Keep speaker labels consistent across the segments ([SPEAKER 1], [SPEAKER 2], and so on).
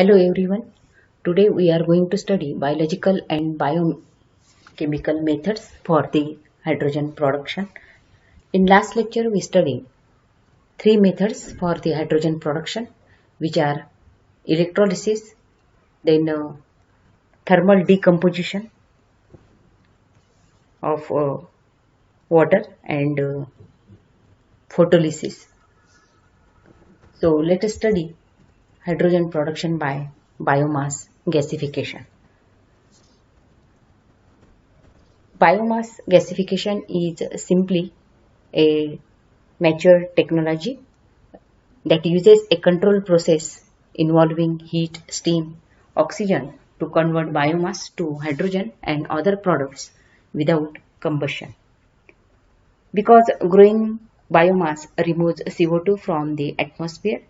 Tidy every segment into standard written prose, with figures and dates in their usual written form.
[SPEAKER 1] Hello everyone. Today we are going to study biological and biochemical methods for the hydrogen production. In last lecture we studied three methods for the hydrogen production, which are electrolysis, then thermal decomposition of water, and photolysis. So let us study hydrogen production by biomass gasification. Biomass gasification is simply a mature technology that uses a control process involving heat, steam, oxygen to convert biomass to hydrogen and other products without combustion. Because growing biomass removes CO2 from the atmosphere,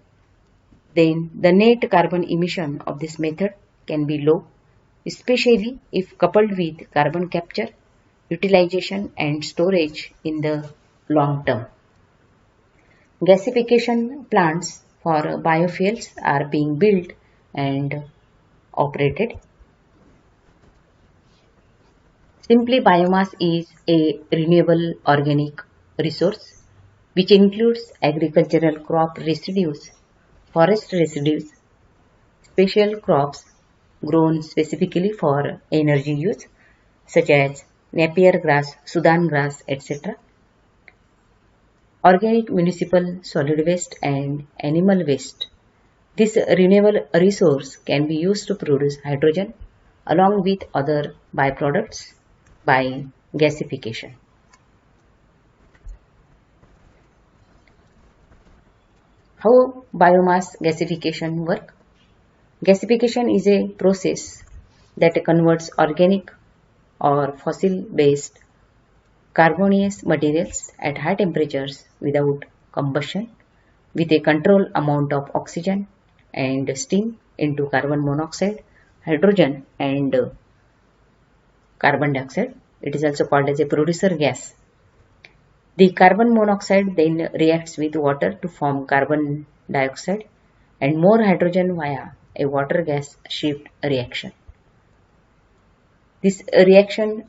[SPEAKER 1] then the net carbon emission of this method can be low, especially if coupled with carbon capture, utilization and storage in the long term. Gasification plants for biofuels are being built and operated. Simply, biomass is a renewable organic resource which includes agricultural crop residues, forest residues, special crops grown specifically for energy use such as Napier grass, Sudan grass, etc., organic municipal solid waste and animal waste. This renewable resource can be used to produce hydrogen along with other byproducts by gasification. How biomass gasification work? Gasification is a process that converts organic or fossil-based carbonous materials at high temperatures without combustion with a controlled amount of oxygen and steam into carbon monoxide, hydrogen and carbon dioxide. It is also called as a producer gas. The carbon monoxide then reacts with water to form carbon dioxide and more hydrogen via a water gas shift reaction. This reaction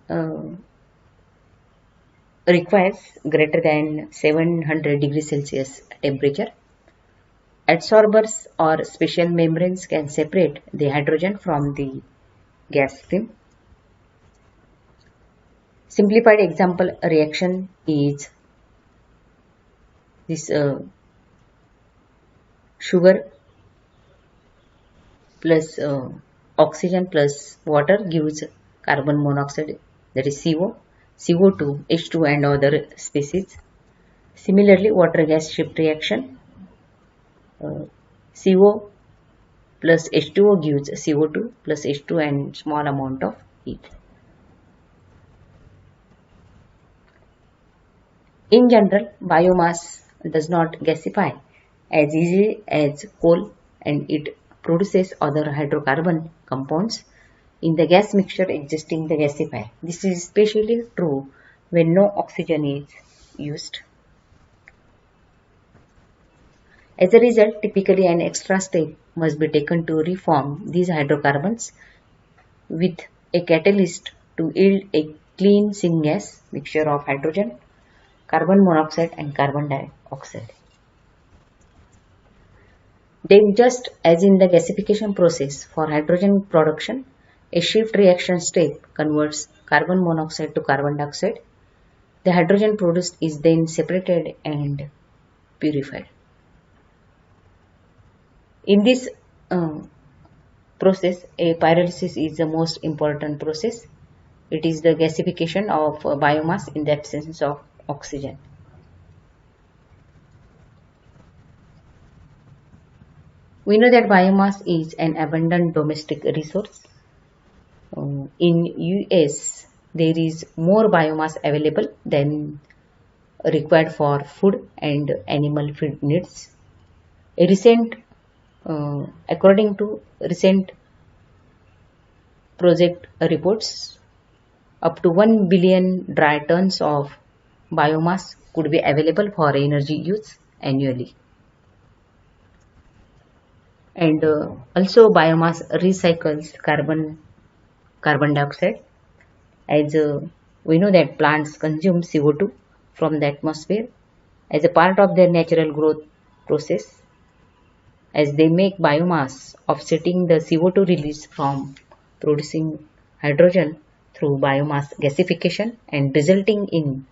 [SPEAKER 1] requires greater than 700 degrees Celsius temperature. Adsorbers or special membranes can separate the hydrogen from the gas stream. Simplified example reaction is this sugar plus oxygen plus water gives carbon monoxide, that is CO, CO2, H2 and other species. Similarly, water gas shift reaction, CO plus H2O gives CO2 plus H2 and small amount of heat. In general, biomass does not gasify as easily as coal and it produces other hydrocarbon compounds in the gas mixture existing the gasifier. This is especially true when no oxygen is used. As a result, typically an extra step must be taken to reform these hydrocarbons with a catalyst to yield a clean syngas mixture of hydrogen, carbon monoxide and carbon dioxide. Then just as in the gasification process for hydrogen production, a shift reaction step converts carbon monoxide to carbon dioxide. The hydrogen produced is then separated and purified. In this process, a pyrolysis is the most important process. It is the gasification of biomass in the absence of oxygen. We know that biomass is an abundant domestic resource. In US, there is more biomass available than required for food and animal feed needs. A recent, according to recent project reports, up to 1 billion dry tons of biomass could be available for energy use annually. And also biomass recycles carbon dioxide, as we know that plants consume CO2 from the atmosphere as a part of their natural growth process, as they make biomass, offsetting the CO2 release from producing hydrogen through biomass gasification and resulting in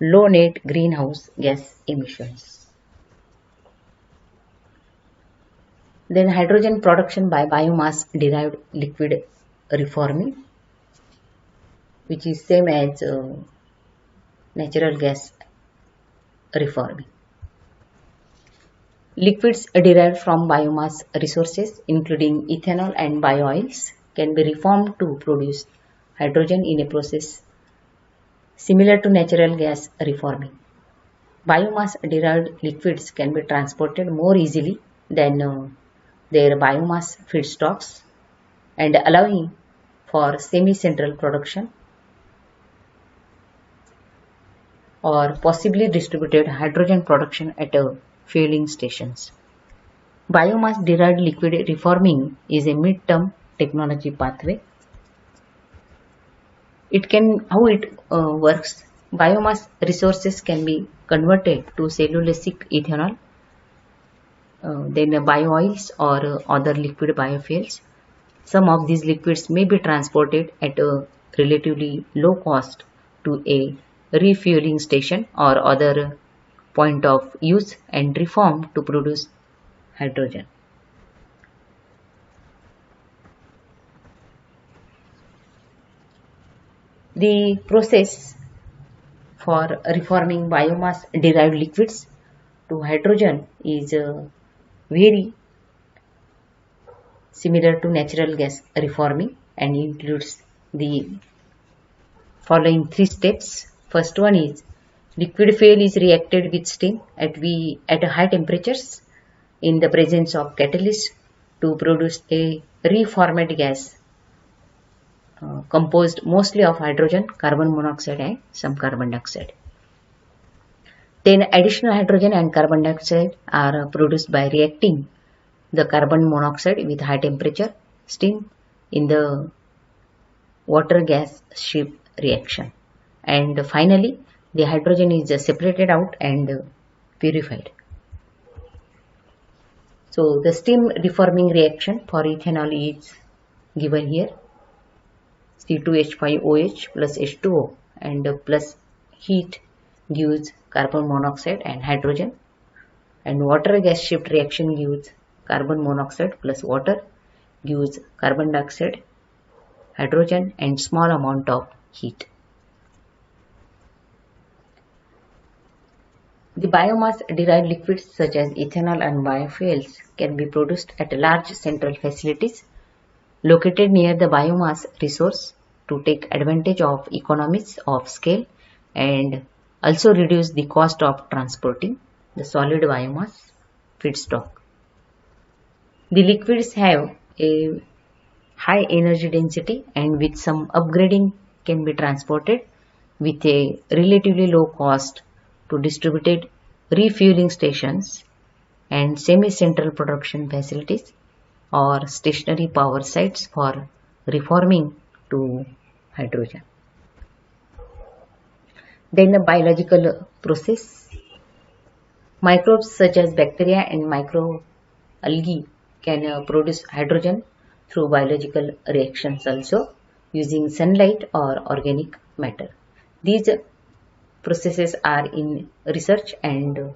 [SPEAKER 1] low net greenhouse gas emissions. Then hydrogen production by biomass derived liquid reforming, which is same as natural gas reforming. Liquids derived from biomass resources, including ethanol and bioils, can be reformed to produce hydrogen in a process similar to natural gas reforming. Biomass derived liquids can be transported more easily than their biomass feedstocks, and allowing for semi-central production or possibly distributed hydrogen production at fueling stations. Biomass derived liquid reforming is a mid-term technology pathway. How it works. Biomass resources can be converted to cellulosic ethanol, then bioils or other liquid biofuels. Some of these liquids may be transported at a relatively low cost to a refueling station or other point of use and reformed to produce hydrogen. The process for reforming biomass derived liquids to hydrogen is very similar to natural gas reforming and includes the following three steps. First one is liquid fuel is reacted with steam at high temperatures in the presence of catalyst to produce a reformed gas composed mostly of hydrogen, carbon monoxide and some carbon dioxide. Then additional hydrogen and carbon dioxide are produced by reacting the carbon monoxide with high temperature steam in the water gas ship reaction. And finally, the hydrogen is separated out and purified. So the steam reforming reaction for ethanol is given here. C2H5OH plus H2O and plus heat gives carbon monoxide and hydrogen, and water gas shift reaction gives carbon monoxide plus water gives carbon dioxide, hydrogen and small amount of heat. The biomass derived liquids such as ethanol and biofuels can be produced at large central facilities located near the biomass resource to take advantage of economies of scale and also reduce the cost of transporting the solid biomass feedstock. The liquids have a high energy density and with some upgrading can be transported with a relatively low cost to distributed refueling stations and semi-central production facilities or stationary power sites for reforming to hydrogen. Then the biological process. Microbes such as bacteria and microalgae can produce hydrogen through biological reactions also using sunlight or organic matter. These processes are in research and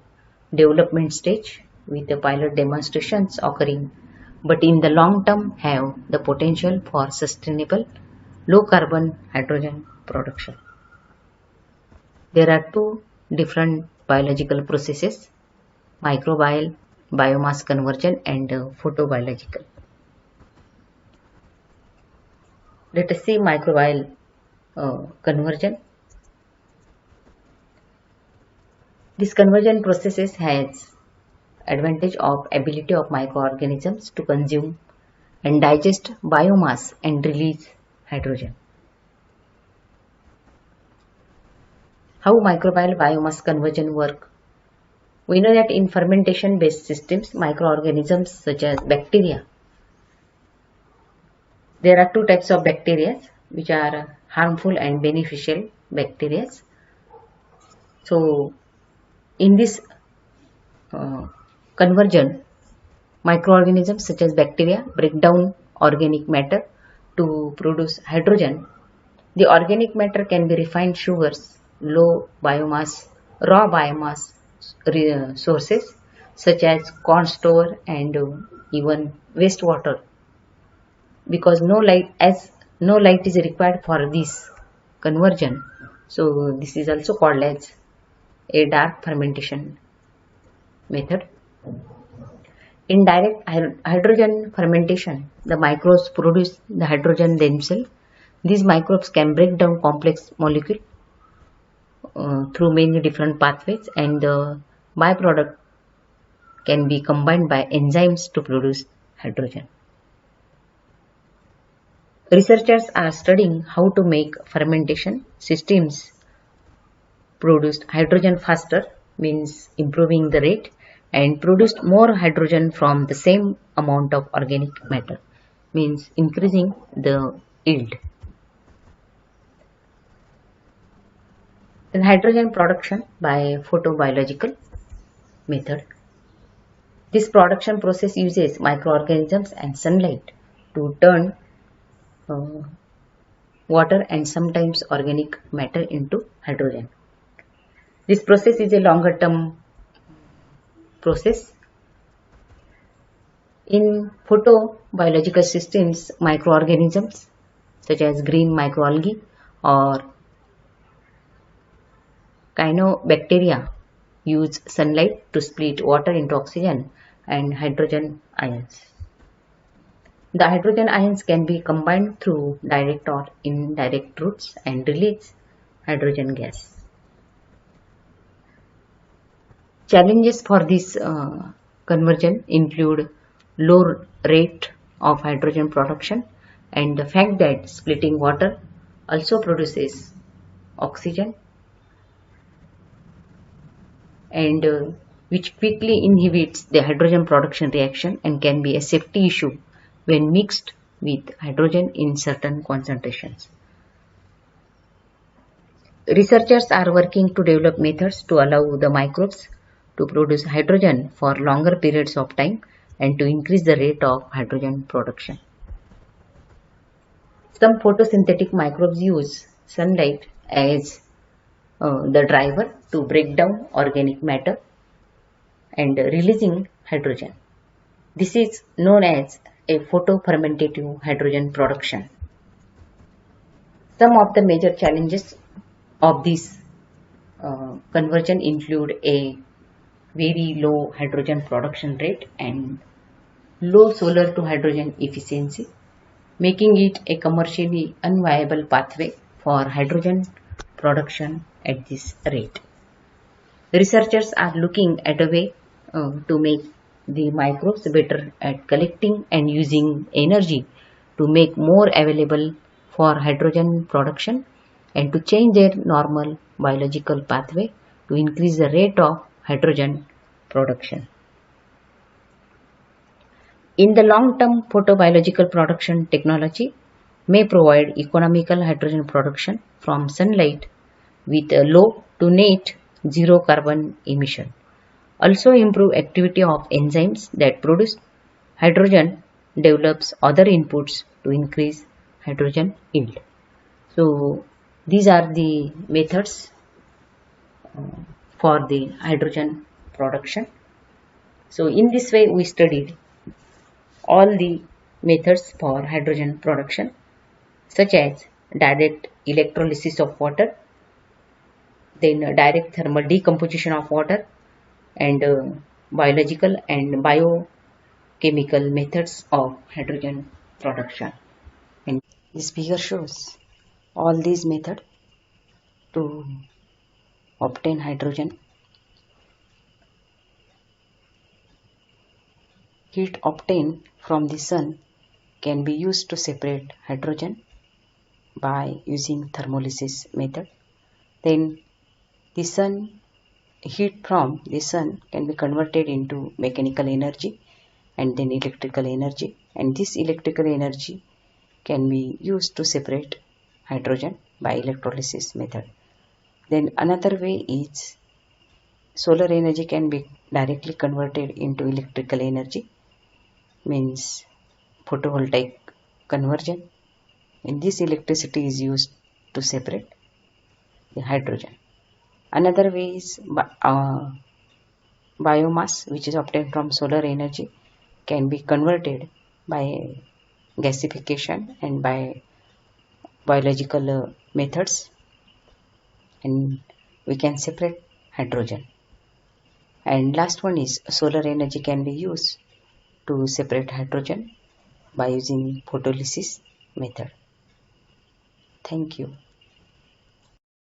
[SPEAKER 1] development stage with the pilot demonstrations occurring, but in the long term have the potential for sustainable low carbon hydrogen production. There are two different biological processes: microbial, biomass conversion and photobiological. Let us see microbial conversion. This conversion processes has advantage of ability of microorganisms to consume and digest biomass and release hydrogen. How microbial biomass conversion work? We know that in fermentation based systems, microorganisms such as bacteria, there are two types of bacteria which are harmful and beneficial bacteria. So in this conversion, microorganisms such as bacteria break down organic matter to produce hydrogen. The organic matter can be refined sugars, raw biomass sources such as corn store and even wastewater, because no light is required for this conversion. So this is also called as a dark fermentation method. In direct hydrogen fermentation, the microbes produce the hydrogen themselves. These microbes can break down complex molecules through many different pathways, and the byproduct can be combined by enzymes to produce hydrogen. Researchers are studying how to make fermentation systems produce hydrogen faster, means improving the rate, and produced more hydrogen from the same amount of organic matter, means increasing the yield. Then hydrogen production by photobiological method. This production process uses microorganisms and sunlight to turn water and sometimes organic matter into hydrogen. This process is a longer term process. In photobiological systems, microorganisms such as green microalgae or cyanobacteria use sunlight to split water into oxygen and hydrogen ions. The hydrogen ions can be combined through direct or indirect routes and release hydrogen gas. Challenges for this conversion include low rate of hydrogen production and the fact that splitting water also produces oxygen, and which quickly inhibits the hydrogen production reaction and can be a safety issue when mixed with hydrogen in certain concentrations. Researchers are working to develop methods to allow the microbes to produce hydrogen for longer periods of time and to increase the rate of hydrogen production. Some photosynthetic microbes use sunlight as the driver to break down organic matter and releasing hydrogen. This is known as a photofermentative hydrogen production. Some of the major challenges of this conversion include a very low hydrogen production rate and low solar to hydrogen efficiency, making it a commercially unviable pathway for hydrogen production at this rate. Researchers are looking at a way to make the microbes better at collecting and using energy to make more available for hydrogen production and to change their normal biological pathway to increase the rate of hydrogen production. In the long term, photobiological production technology may provide economical hydrogen production from sunlight with a low to net zero carbon emission. Also improve activity of enzymes that produce hydrogen, develops other inputs to increase hydrogen yield. So these are the methods for the hydrogen production. So in this way we studied all the methods for hydrogen production, such as direct electrolysis of water, then direct thermal decomposition of water, and biological and biochemical methods of hydrogen production. And this figure shows all these methods to obtain hydrogen. Heat obtained from the sun can be used to separate hydrogen by using thermolysis method. Then the sun heat from the sun can be converted into mechanical energy and then electrical energy, and this electrical energy can be used to separate hydrogen by electrolysis method. Then another way is solar energy can be directly converted into electrical energy, means photovoltaic conversion, and this electricity is used to separate the hydrogen. Another way is biomass, which is obtained from solar energy, can be converted by gasification and by biological methods, and we can separate hydrogen. And last one is solar energy can be used to separate hydrogen by using photolysis method. Thank you.